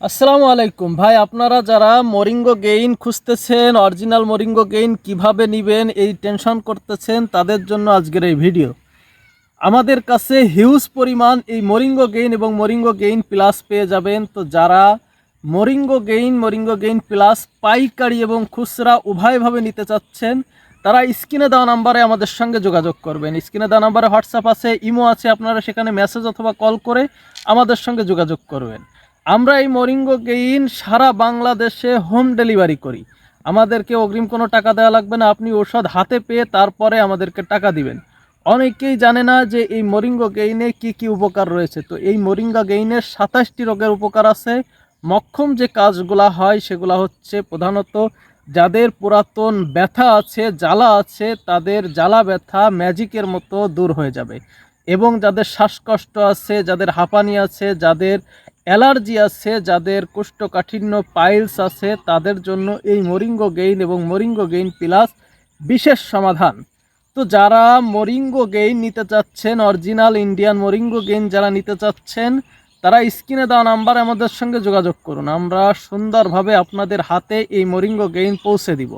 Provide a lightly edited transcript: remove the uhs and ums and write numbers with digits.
আসসালামু আলাইকুম ভাই, আপনারা যারা মরিঙ্গো গেইন খুঁজতেছেন, অরিজিনাল মরিঙ্গো গেইন কিভাবে নেবেন এই টেনশন করতেছেন, তাদের জন্য আজকের এই ভিডিও। আমাদের কাছে হিউজ পরিমাণ এই মরিঙ্গো গেইন এবং মরিঙ্গো গেইন প্লাস পেয়ে যাবেন। তো যারা মরিঙ্গো গেইন প্লাস পাইকারি এবং খুচরা উভয়ভাবে নিতে চাচ্ছেন, তারা স্ক্রিনে দেওয়া নাম্বারে আমাদের সঙ্গে যোগাযোগ করবেন। স্ক্রিনে দেওয়া নাম্বারে হোয়াটসঅ্যাপ আছে, ইমো আছে, আপনারা সেখানে মেসেজ অথবা কল করে আমাদের সঙ্গে যোগাযোগ করবেন। আমরা এই মরিঙ্গো গেইন সারা বাংলাদেশে হোম ডেলিভারি করি। আমাদেরকে অগ্রিম কোনো টাকা দেওয়া লাগবে না, আপনি ঔষধ হাতে পেয়ে তারপরে আমাদেরকে টাকা দিবেন। অনেকেই জানে না যে এই মরিঙ্গো গেইনে কি কি উপকার রয়েছে। তো এই মরিঙ্গা গেইনের 27টি রোগের উপকার আছে। মক্ষম যে কাজগুলা হয় সেগুলা হচ্ছে প্রধানত যাদের পুরাতন ব্যথা আছে, জ্বালা আছে, তাদের জ্বালা ব্যথা ম্যাজিকের মতো দূর হয়ে যাবে। এবং যাদের শ্বাসকষ্ট আছে, যাদের হাঁপানি আছে, যাদের অ্যালার্জি আছে, যাদের কোষ্ঠকাঠিন্য পাইলস আছে, তাদের জন্য এই মরিঙ্গো গেইন এবং মরিঙ্গো গেইন প্লাস বিশেষ সমাধান। তো যারা মরিঙ্গো গেইন নিতে চাচ্ছেন, অরিজিনাল ইন্ডিয়ান মরিঙ্গো গেইন যারা নিতে চাচ্ছেন, তারা স্ক্রিনে দেওয়া নাম্বারে আমাদের সঙ্গে যোগাযোগ করুন। আমরা সুন্দরভাবে আপনাদের হাতে এই মরিঙ্গো গেইন পৌঁছে দিব।